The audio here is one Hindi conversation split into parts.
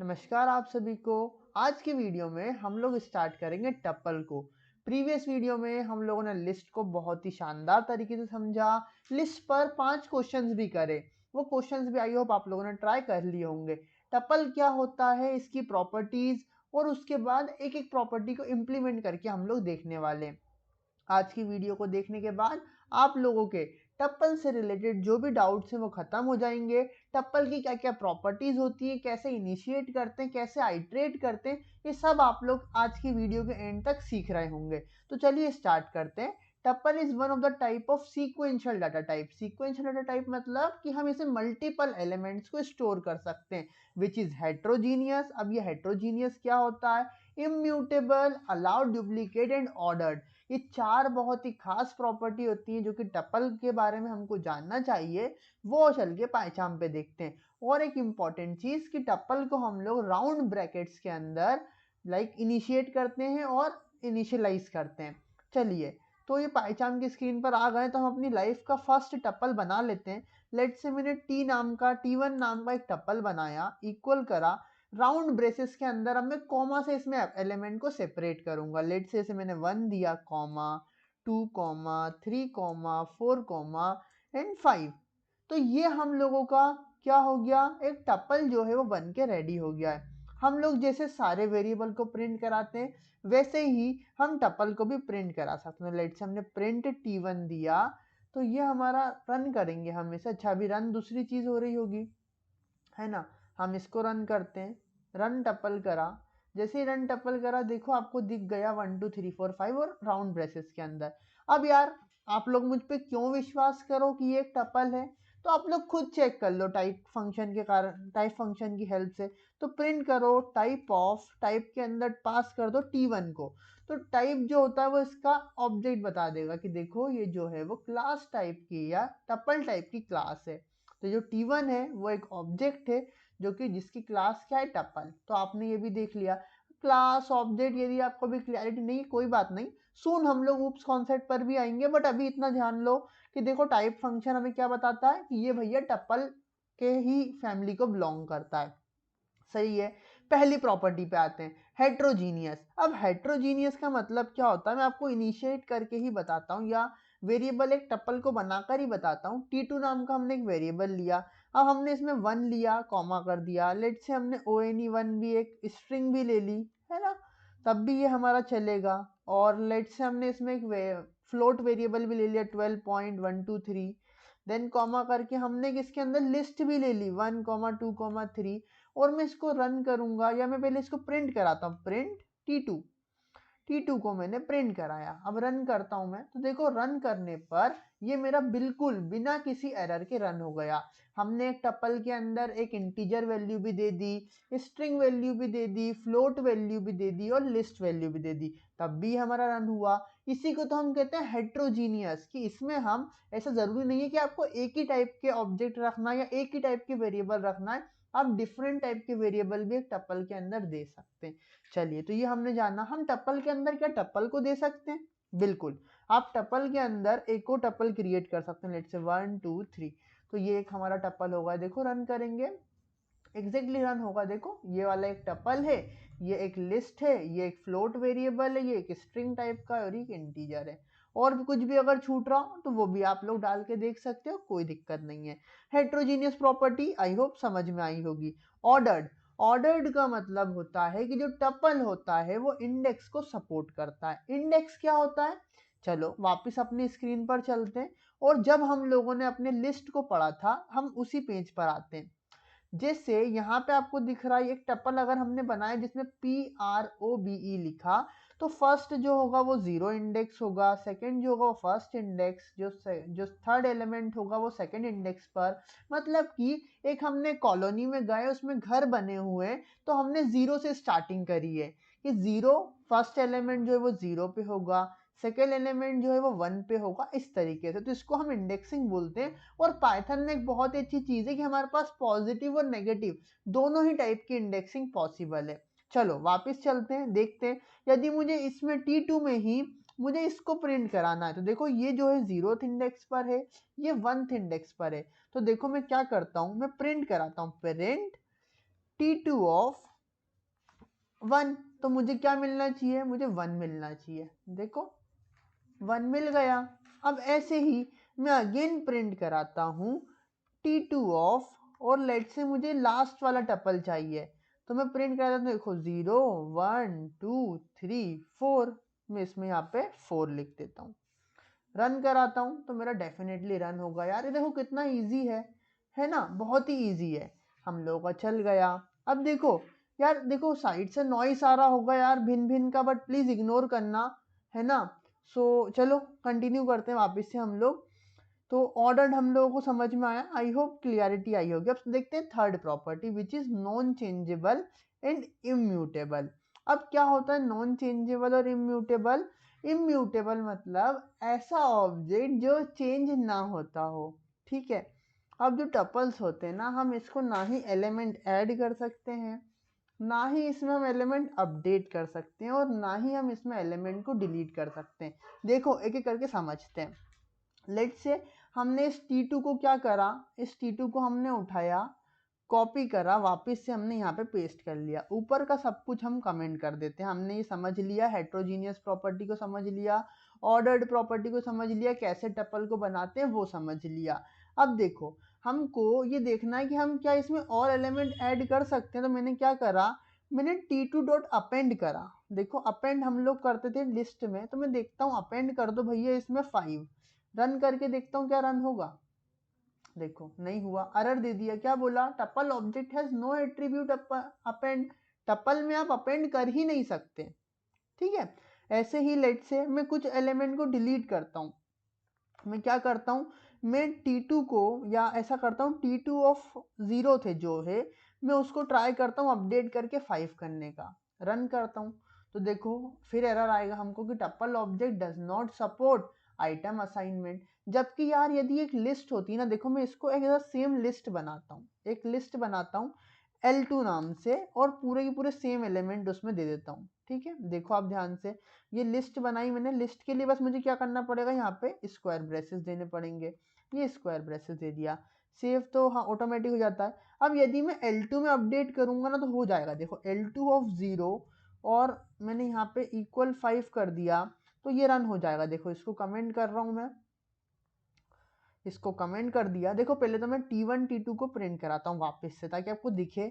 नमस्कार आप सभी को। आज की वीडियो में हम लोग स्टार्ट करेंगे टप्पल को। प्रीवियस वीडियो में हम लोगों ने लिस्ट को बहुत ही शानदार तरीके से समझा, लिस्ट पर 5 क्वेश्चंस भी करे। वो क्वेश्चंस भी आई होप आप लोगों ने ट्राई कर लिए होंगे। टप्पल क्या होता है, इसकी प्रॉपर्टीज, और उसके बाद एक एक प्रॉपर्टी को इम्प्लीमेंट करके हम लोग देखने वाले हैं। आज की वीडियो को देखने के बाद आप लोगों के टप्पल से रिलेटेड जो भी डाउट्स हैं वो खत्म हो जाएंगे। टप्पल की क्या क्या प्रॉपर्टीज होती है, कैसे इनिशिएट करते हैं, कैसे आइट्रेट करते हैं, ये सब आप लोग आज की वीडियो के एंड तक सीख रहे होंगे। तो चलिए स्टार्ट करते हैं। Tuple is one of the type of sequential data type. Sequential data type मतलब कि हम इसे मल्टीपल एलिमेंट्स को स्टोर कर सकते हैं, विच इज हेट्रोजीनियस। अब ये हेट्रोजीनियस क्या होता है? Immutable, allowed, duplicate and ordered. ये 4 बहुत ही खास प्रॉपर्टी होती हैं जो कि टप्पल के बारे में हमको जानना चाहिए। वो चल के पाइचाम पे देखते हैं। और एक इम्पॉर्टेंट चीज कि टप्पल को हम लोग राउंड ब्रैकेट्स के अंदर इनिशिएट करते हैं और इनिशियलाइज करते हैं। चलिए, तो ये पाइचाम की स्क्रीन पर आ गए तो हम अपनी लाइफ का फर्स्ट टप्पल बना लेते हैं। लेट से मैंने T1 नाम का एक टप्पल बनाया, इक्वल करा राउंड ब्रेसेस के अंदर। अब मैं कॉमा से इसमें एलिमेंट को सेपरेट करूंगा। लेट से इसे मैंने 1 दिया, comma 2, comma 3, comma 4, comma and 5। तो ये हम लोगों का क्या हो गया, एक टप्पल जो है वो बन के रेडी हो गया है। हम लोग जैसे सारे वेरिएबल को प्रिंट कराते हैं वैसे ही हम टप्पल को भी प्रिंट करा सकते हैं। लेट से हमने प्रिंट T1 दिया तो ये हमारा रन करेंगे हम इसे। अच्छा, अभी रन दूसरी चीज हो रही होगी, है ना। हम इसको रन करते हैं, रन टप्पल करा। जैसे ही रन टप्पल करा देखो आपको दिख गया 1 2 3 4 5 और राउंड ब्रेसेस के अंदर। अब यार आप लोग मुझ पे क्यों विश्वास करो कि ये एक टप्पल है, तो आप लोग खुद चेक कर लो टाइप फंक्शन के कारण, टाइप फंक्शन की हेल्प से। तो प्रिंट करो टाइप ऑफ, टाइप के अंदर पास कर दो T1 को। तो टाइप जो होता है वो इसका ऑब्जेक्ट बता देगा कि देखो ये जो है वो क्लास टाइप की या टप्पल टाइप की क्लास है। तो जो T1 है वो एक ऑब्जेक्ट है जो कि जिसकी क्लास क्या है, टप्पल। तो आपने ये भी देख लिया क्लास ऑब्जेक्ट। यदि आपको भी क्लैरिटी नहीं, कोई बात नहीं, सून हम लोग ऊप्स कॉन्सेप्ट पर भी आएंगे। बट अभी इतना ध्यान लो कि देखो टाइप फंक्शन हमें क्या बताता है कि ये भैया टप्पल के ही फैमिली को बिलोंग करता है। सही है। पहली प्रॉपर्टी पे आते हैं, हेट्रोजीनियस। अब हेट्रोजीनियस का मतलब क्या होता है मैं आपको इनिशिएट करके ही बताता हूँ, या वेरिएबल एक टप्पल को बनाकर ही बताता हूँ। T2 नाम का हमने एक वेरिएबल लिया। अब हमने इसमें 1 लिया, कॉमा कर दिया। लेट से हमने ONE1 भी एक स्ट्रिंग भी ले ली, है ना, तब भी ये हमारा चलेगा। और लेट से हमने इसमें एक फ्लोट वेरिएबल भी ले लिया 12.123। देन कॉमा करके हमने इसके अंदर लिस्ट भी ले ली 1, 2, 3। और मैं इसको रन करूंगा, या मैं पहले इसको प्रिंट कराता हूँ, प्रिंट T2 को मैंने प्रिंट कराया। अब रन करता हूं मैं, तो देखो रन करने पर ये मेरा बिल्कुल बिना किसी एरर के रन हो गया। हमने एक टप्पल के अंदर एक इंटीजर वैल्यू भी दे दी, स्ट्रिंग वैल्यू भी दे दी, फ्लोट वैल्यू भी दे दी और लिस्ट वैल्यू भी दे दी, तब भी हमारा रन हुआ। इसी को तो हम कहते हैं हेट्रोजीनियस, कि इसमें हम ऐसा जरूरी नहीं है कि आपको एक ही टाइप के ऑब्जेक्ट रखना या एक ही टाइप के वेरिएबल रखना है। आप डिफरेंट टाइप के वेरिएबल भी एक टप्पल के अंदर दे सकते हैं। चलिए, तो ये हमने जाना। हम टप्पल के अंदर क्या टप्पल को दे सकते हैं? बिल्कुल, आप टप्पल के अंदर एक और टप्पल क्रिएट कर सकते हैं। Let's say 1 2 3। तो ये एक हमारा टप्पल होगा। देखो रन करेंगे, एग्जैक्टली रन होगा। देखो ये वाला एक टप्पल है, ये एक लिस्ट है, ये एक फ्लोट वेरिएबल है, ये एक स्ट्रिंग टाइप का और एक इंटीजर है। और भी कुछ भी अगर छूट रहा हो तो वो भी आप लोग डाल के देख सकते हो, कोई दिक्कत नहीं है। हेट्रोजीनियस प्रॉपर्टी आई होप समझ में आई होगी। ऑर्डर्ड, ऑर्डर्ड का मतलब होता है कि जो टप्पल होता है वो इंडेक्स को सपोर्ट करता है। इंडेक्स क्या होता है, चलो वापस अपनी स्क्रीन पर चलते हैं। और जब हम लोगों ने अपने लिस्ट को पढ़ा था हम उसी पेज पर आते हैं। जैसे यहाँ पे आपको दिख रहा है एक टप्पल अगर हमने बनाया जिसमें PROBE लिखा, तो फर्स्ट जो होगा वो 0 इंडेक्स होगा, सेकंड जो होगा वो फर्स्ट इंडेक्स, जो थर्ड एलिमेंट होगा वो सेकंड इंडेक्स पर। मतलब कि एक हमने कॉलोनी में गए, उसमें घर बने हुए हैं, तो हमने 0 से स्टार्टिंग करी है कि 0 फर्स्ट एलिमेंट जो है वो 0 पे होगा, सेकेंड एलिमेंट जो है वो 1 पे होगा, इस तरीके से। तो इसको हम इंडेक्सिंग बोलते हैं। और पाइथन में एक बहुत ही अच्छी चीज है कि हमारे पास पॉजिटिव और नेगेटिव दोनों ही टाइप की इंडेक्सिंग पॉसिबल है। चलो वापस चलते हैं, देखते हैं। यदि मुझे इसमें T2 में ही मुझे इसको प्रिंट कराना है, तो देखो ये जो है 0th इंडेक्स पर है, ये 1th इंडेक्स पर है। तो देखो मैं क्या करता हूं, मैं प्रिंट कराता हूं, प्रिंट T2 ऑफ 1, तो मुझे क्या मिलना चाहिए, मुझे 1 मिलना चाहिए। देखो 1 मिल गया। अब ऐसे ही मैं अगेन प्रिंट कराता हूँ T2 ऑफ, और लेट से मुझे लास्ट वाला टपल चाहिए, तो मैं प्रिंट कराता हूँ। देखो 0 1 2 3 4, मैं इसमें यहाँ पे 4 लिख देता हूँ। रन कराता हूँ तो मेरा डेफिनेटली रन होगा। यार ये देखो कितना ईजी है ना, बहुत ही ईजी है, हम लोगों का चल गया। अब देखो यार, देखो साइड से नॉइस आ रहा होगा यार भिन भिन का, बट प्लीज इग्नोर करना, है ना। सो चलो कंटिन्यू करते हैं वापस से हम लोग। तो ऑर्डर्ड हम लोगों को समझ में आया, आई होप क्लियरिटी आई होगी। अब देखते हैं third property which is non changeable and immutable. अब क्या होता है नॉन चेंजेबल और इम्यूटेबल? इम्यूटेबल मतलब ऐसा ऑब्जेक्ट जो चेंज ना होता हो, ठीक है। अब जो टपल्स होते हैं ना, हम इसको ना ही एलिमेंट ऐड कर सकते हैं, ना ही इसमें हम एलिमेंट अपडेट कर सकते हैं, और ना ही हम इसमें एलिमेंट को डिलीट कर सकते हैं। देखो एक एक करके समझते हैं। लेट से हमने इस T2 को क्या करा, इस T2 को हमने उठाया, कॉपी करा, वापस से हमने यहाँ पे पेस्ट कर लिया। ऊपर का सब कुछ हम कमेंट कर देते हैं। हमने ये समझ लिया, हेट्रोजीनियस प्रॉपर्टी को समझ लिया, ऑर्डर्ड प्रॉपर्टी को समझ लिया, कैसे टपल को बनाते हैं वो समझ लिया। अब देखो हमको ये देखना है कि हम क्या इसमें और एलिमेंट ऐड कर सकते हैं। तो मैंने क्या करा, मैंने T2 डॉट अपेंड करा। देखो अपेंड हम लोग करते थे लिस्ट में, तो मैं देखता हूँ अपेंड कर दो भैया इसमें 5। रन करके देखता हूँ क्या रन होगा। देखो नहीं हुआ, एरर दे दिया। क्या बोला, tuple object has no attribute append. Tuple में आप अपेंड कर ही नहीं सकते, ठीक है। ऐसे ही लेट से मैं कुछ एलिमेंट को डिलीट करता हूँ। मैं क्या करता हूँ, मैं T2 को, या ऐसा करता हूँ T2 ऑफ 0 थे जो है, मैं उसको ट्राई करता हूँ अपडेट करके 5 करने का। रन करता हूँ तो देखो फिर एरर आएगा हमको कि tuple object does not support item assignment. जबकि यार यदि एक लिस्ट होती ना, देखो मैं इसको एक सेम लिस्ट बनाता हूँ, एक लिस्ट बनाता हूँ L2 नाम से, और पूरे के पूरे सेम एलिमेंट उसमें दे देता हूँ, ठीक है। देखो आप ध्यान से, ये लिस्ट बनाई मैंने, लिस्ट के लिए बस मुझे क्या करना पड़ेगा, यहाँ पे स्क्वायर ब्रेसेस देने पड़ेंगे। ये स्क्वायर ब्रेसेस दे दिया, सेव तो हाँ ऑटोमेटिक हो जाता है। अब यदि मैं L2 में अपडेट करूंगा ना तो हो जाएगा। देखो L2 ऑफ 0, और मैंने यहाँ पे इक्वल 5 कर दिया, तो ये रन हो जाएगा। देखो इसको कमेंट कर रहा हूँ मैं, इसको कमेंट कर दिया। देखो पहले तो मैं T1 T2 को प्रिंट कराता हूँ वापस से, ताकि आपको दिखे।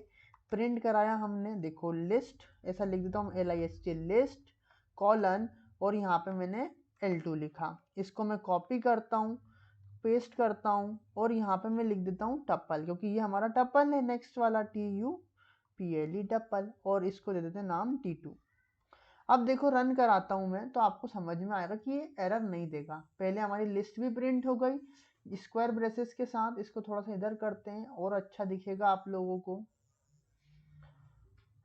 प्रिंट कराया हमने, देखो लिस्ट, ऐसा लिख देता हूँ LIST लिस्ट कॉलन, और यहाँ पे मैंने L2 लिखा। इसको मैं कॉपी करता हूँ, पेस्ट करता हूँ, और यहाँ पे मैं लिख देता हूँ टप्पल, क्योंकि ये हमारा टप्पल है नेक्स्ट वाला, TUPLE टप्पल, और इसको दे देते हैं नाम T2। अब देखो रन कराता हूँ मैं, तो आपको समझ में आएगा कि ये एरर नहीं देगा। पहले हमारी लिस्ट भी प्रिंट हो गई स्क्वायर ब्रेसेस के साथ। इसको थोड़ा सा इधर करते हैं और अच्छा दिखेगा आप लोगों को,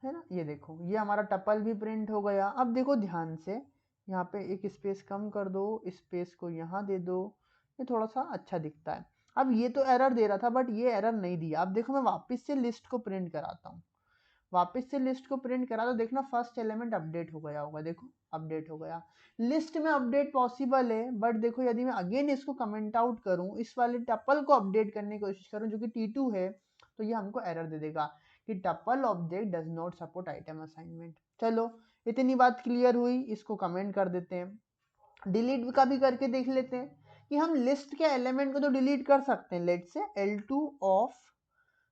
है ना। ये देखो ये हमारा टपल भी प्रिंट हो गया। अब देखो ध्यान से, यहाँ पे एक स्पेस कम कर दो, स्पेस को यहाँ दे दो, ये थोड़ा सा अच्छा दिखता है। अब ये तो एरर दे रहा था, बट ये एरर नहीं दिया। अब देखो मैं वापस से लिस्ट को प्रिंट कराता हूँ, वापस से लिस्ट को प्रिंट करा तो देखना फर्स्ट एलिमेंट अपडेट हो गया होगा। देखो अपडेट हो गया। लिस्ट में अपडेट पॉसिबल है, बट देखो यदि मैं अगेन इसको कमेंट आउट करूं, इस वाले टपल को अपडेट करने की कोशिश करूं जो कि T2 है, तो ये हमको एरर दे देगा कि tuple object does not support item assignment. चलो इतनी बात क्लियर हुई, इसको कमेंट कर देते हैं। डिलीट का भी करके देख लेते हैं कि हम लिस्ट के एलिमेंट को तो डिलीट कर सकते हैं। लेट से L2 ऑफ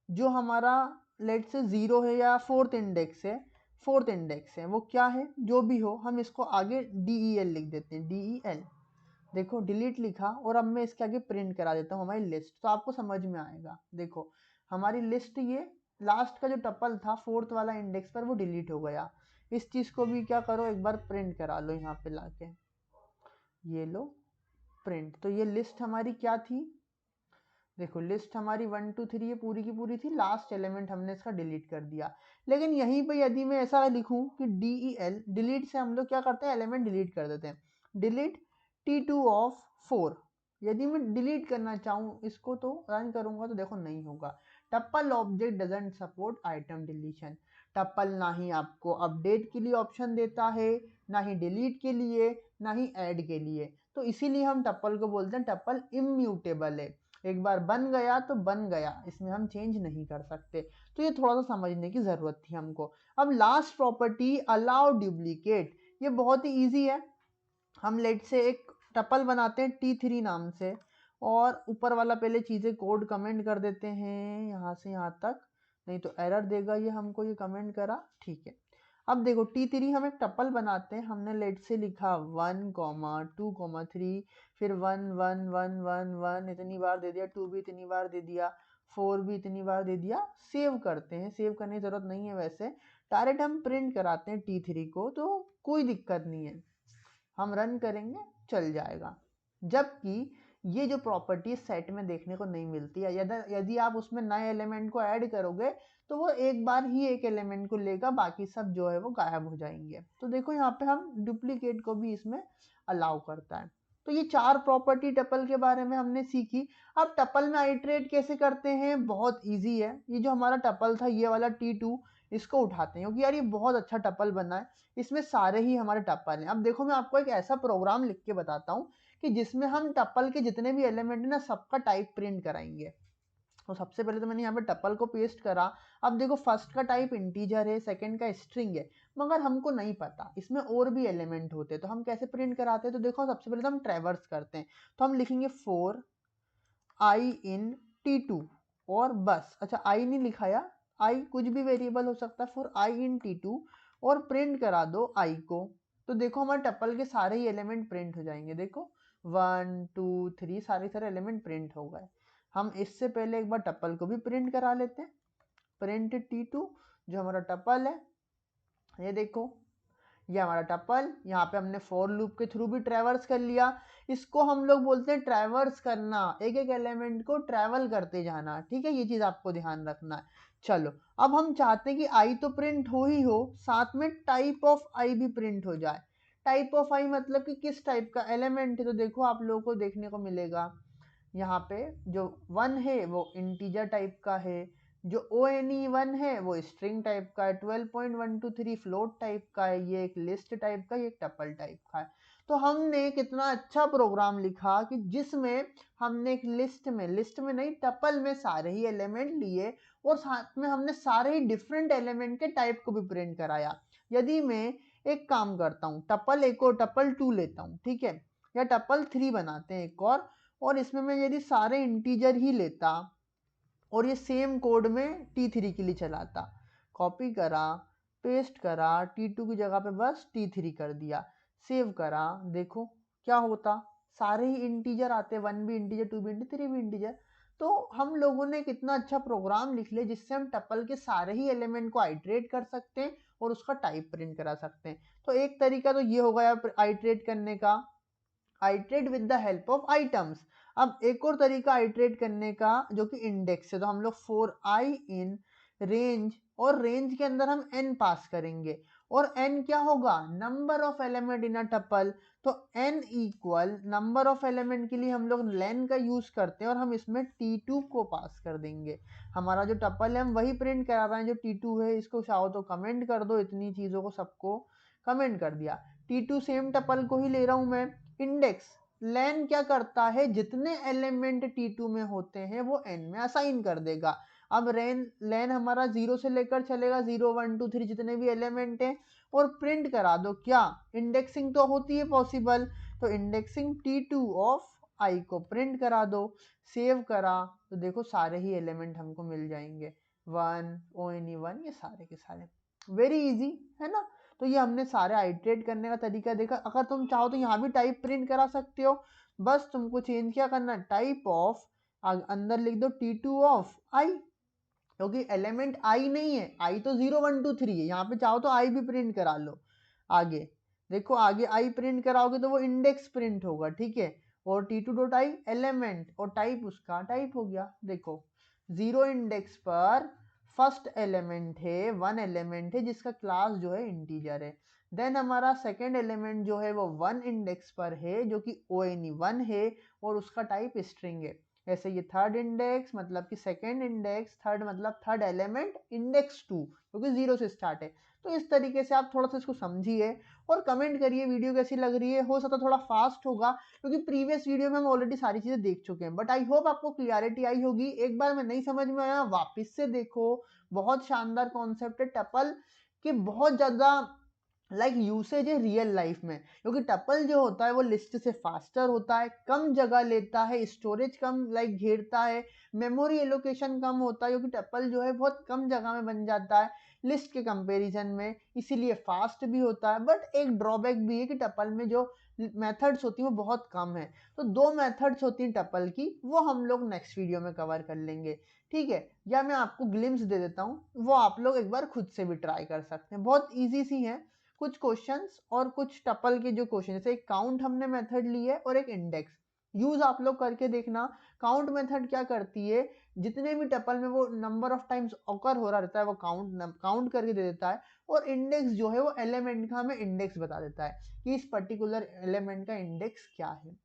जो हमारा लेट से 0 है या फोर्थ इंडेक्स है, फोर्थ इंडेक्स है, वो क्या है जो भी हो, हम इसको आगे DEL लिख देते हैं, DEL। देखो डिलीट लिखा, और अब मैं इसके आगे प्रिंट करा देता हूँ हमारी लिस्ट, तो आपको समझ में आएगा। देखो हमारी लिस्ट, ये लास्ट का जो टपल था फोर्थ वाला इंडेक्स पर, वो डिलीट हो गया। इस चीज को भी क्या करो, एक बार प्रिंट करा लो यहाँ पे लाके, ये लो प्रिंट। तो ये लिस्ट हमारी क्या थी, देखो लिस्ट हमारी 1 2 3 ये पूरी की पूरी थी, लास्ट एलिमेंट हमने इसका डिलीट कर दिया। लेकिन यहीं पे यदि मैं ऐसा लिखूं कि DEL, डिलीट से हम लोग क्या करते हैं, एलिमेंट डिलीट कर देते हैं। डिलीट T2 ऑफ 4, यदि मैं डिलीट करना चाहूँ इसको तो रन करूंगा तो देखो नहीं होगा। Tuple object doesn't support item deletion. Tuple ना ही आपको अपडेट के लिए ऑप्शन देता है, ना ही डिलीट के लिए, ना ही ऐड के लिए। तो इसीलिए हम टप्पल को बोलते हैं टप्पल इम्यूटेबल है। एक बार बन गया तो बन गया, इसमें हम चेंज नहीं कर सकते। तो ये थोड़ा सा समझने की जरूरत थी हमको। अब लास्ट प्रॉपर्टी अलाउ डुप्लीकेट, ये बहुत ही ईजी है। हम लेट से एक टपल बनाते हैं T3 नाम से, और ऊपर वाला पहले चीज़ें कोड कमेंट कर देते हैं यहाँ से यहाँ तक, नहीं तो एरर देगा ये हमको, ये कमेंट करा, ठीक है। अब देखो T3 हम एक टपल बनाते हैं, हमने लेट से लिखा 1, 2, 3, फिर 1, 1, 1, 1, 1 इतनी बार दे दिया, 2 भी इतनी बार दे दिया, 4 भी इतनी बार दे दिया। सेव करते हैं, सेव करने की जरूरत नहीं है वैसे, डायरेक्ट हम प्रिंट कराते हैं T3 को, तो कोई दिक्कत नहीं है, हम रन करेंगे चल जाएगा। जबकि ये जो प्रॉपर्टी सेट में देखने को नहीं मिलती है, यदि आप उसमें नए एलिमेंट को ऐड करोगे तो वो एक बार ही एक एलिमेंट को लेगा, बाकी सब जो है वो गायब हो जाएंगे। तो देखो यहाँ पे हम डुप्लीकेट को भी इसमें अलाउ करता है। तो ये 4 प्रॉपर्टी टपल के बारे में हमने सीखी। अब टपल में आइटरेट कैसे करते हैं, बहुत ईजी है। ये जो हमारा टपल था ये वाला T2, इसको उठाते हैं क्योंकि यार ये बहुत अच्छा टपल बना है, इसमें सारे ही हमारे टप्पल हैं। अब देखो मैं आपको एक ऐसा प्रोग्राम लिख के बताता हूँ कि जिसमें हम टप्पल के जितने भी एलिमेंट है ना सबका टाइप प्रिंट कराएंगे। तो सबसे पहले तो मैंने यहाँ पे टप्पल को पेस्ट करा। अब देखो फर्स्ट का टाइप इंटीजर है, सेकंड का स्ट्रिंग है, मगर हमको नहीं पता इसमें और भी एलिमेंट होते, तो हम कैसे प्रिंट कराते हैं। तो देखो सबसे पहले तो हम ट्रैवर्स करते हैं, तो हम लिखेंगे फॉर आई इन T2 और बस, अच्छा आई नहीं लिखाया, आई कुछ भी वेरिएबल हो सकता है, फॉर आई इन T2 और प्रिंट करा दो आई को। तो देखो हमारे टप्पल के सारे ही एलिमेंट प्रिंट हो जाएंगे, देखो 1, 2, 3 सारे एलिमेंट प्रिंट हो गए। हम इससे पहले एक बार टप्पल को भी प्रिंट करा लेते हैं, प्रिंट T2 जो हमारा टप्पल है, ये देखो ये हमारा टप्पल। यहाँ पे हमने फॉर लूप के थ्रू भी ट्रैवर्स कर लिया, इसको हम लोग बोलते हैं ट्रैवर्स करना, एक एक एलिमेंट को ट्रैवल करते जाना, ठीक है, ये चीज आपको ध्यान रखना है। चलो अब हम चाहते हैं कि आई तो प्रिंट हो ही हो, साथ में टाइप ऑफ आई भी प्रिंट हो जाए। टाइप ऑफ आई मतलब कि किस टाइप का एलिमेंट है, तो देखो आप लोगों को देखने को मिलेगा यहाँ पे जो 1 है वो इंटीजर टाइप का है, जो ONE1 है वो स्ट्रिंग टाइप का है, 12.123 फ्लोट टाइप का है, ये एक लिस्ट टाइप का, ये एक टपल टाइप का है। तो हमने कितना अच्छा प्रोग्राम लिखा कि जिसमें हमने एक लिस्ट में नहीं टपल में सारे ही एलिमेंट लिए, और साथ में हमने सारे ही डिफरेंट एलिमेंट के टाइप को भी प्रिंट कराया। यदि मैं एक काम करता हूँ, टपल 1 और टपल 2 लेता हूँ, ठीक है, या टपल 3 बनाते हैं एक और इसमें मैं यदि सारे इंटीजर ही लेता और ये सेम कोड में T3 के लिए चलाता, कॉपी करा, पेस्ट करा, T2 की जगह पे बस T3 कर दिया, सेव करा, देखो क्या होता, सारे ही इंटीजर आते, 1 भी इंटीजर, 2 भी इंटीजर, 3 भी इंटीजर। तो हम लोगों ने कितना अच्छा प्रोग्राम लिख लिया जिससे हम टपल के सारे ही एलिमेंट को आइटरेट कर सकते हैं और उसका टाइप प्रिंट करा सकते हैं। तो एक तरीका तो ये हो गया आइटरेट करने का, iterate with the help of items. अब एक और तरीका आइटरेट करने का जो कि इंडेक्स है, तो हम लोग फॉर आई इन रेंज, और रेंज के अंदर हम n पास करेंगे, और n क्या होगा, number of element in a tuple. तो n equal number of element के लिए हम लोग len का यूज करते हैं, और हम इसमें T2 को पास कर देंगे। हमारा जो टपल है हम वही प्रिंट करा रहे हैं जो T2 है, इसको चाहो तो कमेंट कर दो, इतनी चीजों को सबको कमेंट कर दिया। T2 सेम टपल को ही ले रहा हूं मैं। इंडेक्स, लेन क्या करता है, जितने एलिमेंट T2 में होते हैं वो n में असाइन कर देगा। अब लेन हमारा 0 से लेकर चलेगा, 0, 1, 2, 3 जितने भी एलिमेंट हैं, और प्रिंट करा दो क्या, इंडेक्सिंग तो होती है पॉसिबल, तो इंडेक्सिंग T2 ऑफ आई को प्रिंट करा दो, सेव करा, तो देखो सारे ही एलिमेंट हमको मिल जाएंगे, 1, ONE1, ये सारे के सारे, वेरी इजी है ना। तो ये हमने सारे आइटरेट करने का तरीका देखा। अगर तुम चाहो तो यहाँ भी टाइप प्रिंट करा सकते हो, बस तुमको चेंज क्या करना, टाइप ऑफ, अंदर लिख दो T2 ऑफ आई, क्योंकि एलिमेंट आई नहीं है, आई तो 0, 1, 2, 3 है, यहाँ पे चाहो तो आई भी प्रिंट करा लो। आगे देखो, आगे आई प्रिंट कराओगे तो वो इंडेक्स प्रिंट होगा, ठीक है, और T2 डॉट आई एलिमेंट, और टाइप उसका टाइप हो गया। देखो 0 इंडेक्स पर फर्स्ट एलिमेंट है, 1 एलिमेंट है जिसका क्लास जो है इंटीजर है। देन हमारा सेकेंड एलिमेंट जो है वो 1 इंडेक्स पर है जो कि ONE1 है और उसका टाइप स्ट्रिंग है। ऐसे ये थर्ड इंडेक्स मतलब कि सेकेंड इंडेक्स, थर्ड मतलब थर्ड एलिमेंट, इंडेक्स 2 क्योंकि 0 से स्टार्ट है। तो इस तरीके से आप थोड़ा सा इसको समझिए और कमेंट करिए वीडियो कैसी लग रही है। हो सकता थोड़ा फास्ट होगा क्योंकि प्रीवियस वीडियो में हम ऑलरेडी सारी चीज़ें देख चुके हैं, बट आई होप आपको क्लियरिटी आई होगी। एक बार में नहीं समझ में आया वापस से देखो, बहुत शानदार कॉन्सेप्ट है टपल के, बहुत ज़्यादा यूसेज है रियल लाइफ में, क्योंकि टपल जो होता है वो लिस्ट से फास्टर होता है, कम जगह लेता है, स्टोरेज कम घेरता है, मेमोरी एलोकेशन कम होता है, क्योंकि टपल जो है बहुत कम जगह में बन जाता है लिस्ट के कंपैरिजन में, इसीलिए फास्ट भी होता है। बट एक ड्रॉबैक भी है कि टपल में जो मेथड्स होती हैं वो बहुत कम है। तो 2 मेथड्स होती हैं टपल की, वो हम लोग नेक्स्ट वीडियो में कवर कर लेंगे, ठीक है। या मैं आपको ग्लिम्स दे देता हूँ, वो आप लोग एक बार खुद से भी ट्राई कर सकते हैं, बहुत ईजी सी हैं कुछ क्वेश्चंस और कुछ टपल के जो क्वेश्चन, जैसे एक काउंट हमने मेथड ली है और एक इंडेक्स, यूज आप लोग करके देखना। काउंट मेथड क्या करती है, जितने भी टपल में वो नंबर ऑफ टाइम्स ऑकर हो रहा रहता है वो काउंट करके दे देता है, और इंडेक्स जो है वो एलिमेंट का हमें इंडेक्स बता देता है कि इस पर्टिकुलर एलिमेंट का इंडेक्स क्या है।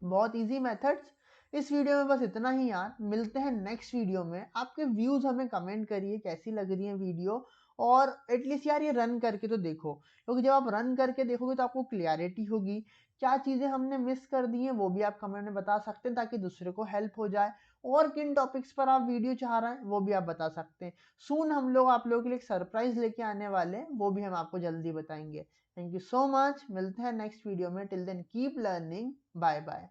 बहुत इजी मेथड्स। इस वीडियो में बस इतना ही यार, मिलते हैं नेक्स्ट वीडियो में। आपके व्यूज हमें कमेंट करिए कैसी लग रही है वीडियो, और एटलीस्ट यार ये रन करके तो देखो, क्योंकि जब आप रन करके देखोगे तो आपको क्लियरिटी होगी। क्या चीज़ें हमने मिस कर दी हैं वो भी आप कमेंट में बता सकते हैं ताकि दूसरे को हेल्प हो जाए, और किन टॉपिक्स पर आप वीडियो चाह रहे हैं वो भी आप बता सकते हैं। सून हम लोग आप लोगों के लिए एक सरप्राइज लेके आने वाले हैं, वो भी हम आपको जल्दी बताएंगे। थैंक यू सो मच, मिलते हैं नेक्स्ट वीडियो में। Till then keep learning, bye bye.